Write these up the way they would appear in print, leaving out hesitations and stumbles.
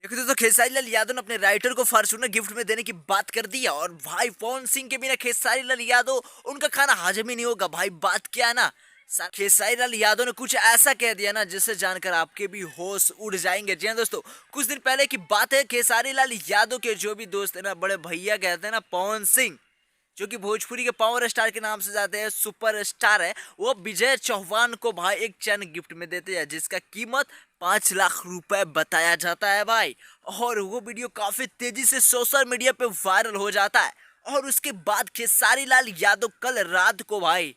देखो दोस्तों, खेसारी लाल यादव ने अपने राइटर को फॉर्च्यूनर गिफ्ट में देने की बात कर दी है। और भाई पवन सिंह के बिना खेसारी लाल यादव उनका खाना हजम ही नहीं होगा। भाई बात क्या है ना, खेसारी लाल यादव ने कुछ ऐसा कह दिया ना जिसे जानकर आपके भी होश उड़ जाएंगे। जी हाँ दोस्तों, कुछ दिन पहले की बात है। खेसारी लाल यादव के जो भी दोस्त है ना, बड़े भैया कहते हैं ना, पवन सिंह, जो कि भोजपुरी के पावर स्टार के नाम से जाते हैं, सुपर स्टार है, वो विजय चौहान को भाई एक चैन गिफ्ट में देते हैं जिसका कीमत 5 लाख रुपए बताया जाता है भाई। और वो वीडियो काफी तेजी से सोशल मीडिया पे वायरल हो जाता है। और उसके बाद खेसारी लाल यादव कल रात को भाई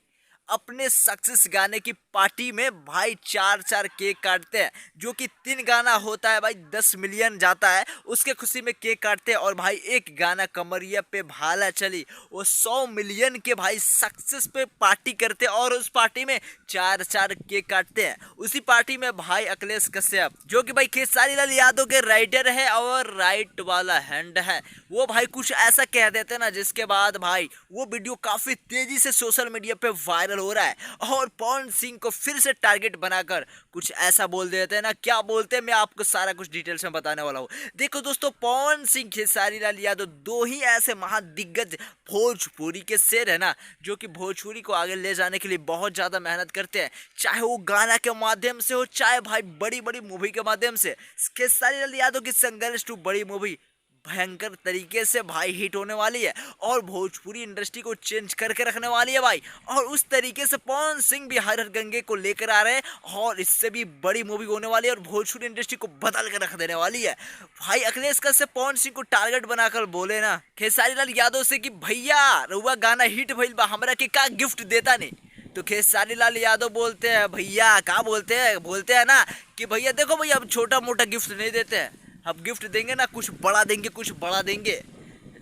अपने सक्सेस गाने की पार्टी में भाई 4 केक काटते हैं, जो कि 3 गाना होता है भाई 10 मिलियन जाता है। उसके खुशी में केक काटते हैं। और भाई एक गाना कमरिया पे भाला चली, वो 100 मिलियन के भाई सक्सेस पे पार्टी करते हैं। और उस पार्टी में 4 केक काटते हैं। उसी पार्टी में भाई अखिलेश कश्यप, जो कि भाई खेसारी लाल यादव के राइटर है और राइट वाला हैंड है, वो भाई कुछ ऐसा कह देते हैं ना जिसके बाद भाई वो वीडियो काफी तेजी से सोशल मीडिया पे वायरल हो रहा है। और पवन सिंह को फिर से टारगेट बनाकर कुछ ऐसा बोल देते हैं ना, क्या बोलते हैं मैं आपको सारा कुछ डिटेल्स में बताने वाला हूँ। देखो दोस्तों, पवन सिंह खेसारी लाल यादव दो ही ऐसे महादिग्गज भोजपुरी के शेर है ना, जो कि भोजपुरी को आगे ले जाने के लिए बहुत ज्यादा मेहनत करते हैं, चाहे वो गाना के माध्यम से हो, चाहे भाई बड़ी बड़ी मूवी के माध्यम से। खेसारी लाल यादव की संघर्ष टू बड़ी मूवी भयंकर तरीके से भाई हिट होने वाली है और भोजपुरी इंडस्ट्री को चेंज करके रखने वाली है भाई। और उस तरीके से पवन सिंह भी हर हर गंगे को लेकर आ रहे हैं और इससे भी बड़ी मूवी होने वाली है और भोजपुरी इंडस्ट्री को बदल कर रख देने वाली है भाई। अखिलेश कश्यप पवन सिंह को टारगेट बनाकर बोले ना खेसारी लाल यादव से कि भैया रुआ गाना हिट भइल बा, हमरा के का गिफ्ट देता नहीं। तो खेसारी लाल यादव बोलते हैं, भैया क्या बोलते हैं ना कि भैया देखो भैया, अब छोटा मोटा गिफ्ट नहीं देते हैं, अब गिफ्ट देंगे ना कुछ बड़ा देंगे, कुछ बड़ा देंगे।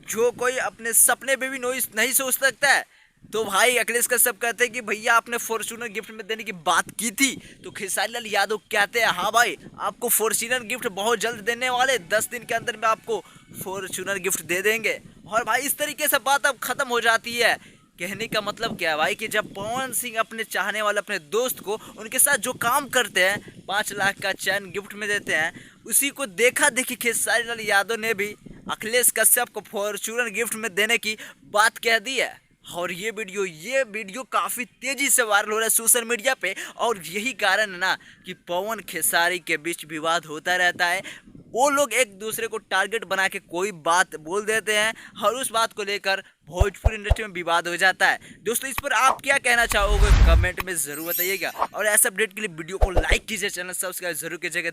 जो कोई अपने सपने पे भी नहीं सोच सकता है। तो भाई अखिलेश कश्यप कहते हैं कि भैया आपने फॉर्च्यूनर गिफ्ट में देने की बात की थी। तो खेसारी लाल यादव कहते हैं, हाँ भाई आपको फॉर्च्यूनर गिफ्ट बहुत जल्द देने वाले, 10 दिन के अंदर में आपको फॉर्च्यूनर गिफ्ट दे देंगे। और भाई इस तरीके से बात अब खत्म हो जाती है। कहने का मतलब क्या है भाई कि जब पवन सिंह अपने चाहने वाले अपने दोस्त को उनके साथ जो काम करते हैं 5 लाख का चैन गिफ्ट में देते हैं, उसी को देखा देखी खेसारी लाल यादव ने भी अखिलेश कश्यप को फॉर्च्यूनर गिफ्ट में देने की बात कह दी है। और ये वीडियो काफ़ी तेज़ी से वायरल हो रहा है सोशल मीडिया पे। और यही कारण है ना कि पवन खेसारी के बीच विवाद होता रहता है। वो लोग एक दूसरे को टारगेट बना के कोई बात बोल देते हैं और उस बात को लेकर भोजपुरी इंडस्ट्री में विवाद हो जाता है। दोस्तों इस पर आप क्या कहना चाहोगे, कमेंट में ज़रूर बताइएगा। और ऐसे अपडेट के लिए वीडियो को लाइक कीजिए, चैनल सब्सक्राइब जरूर कीजिएगा।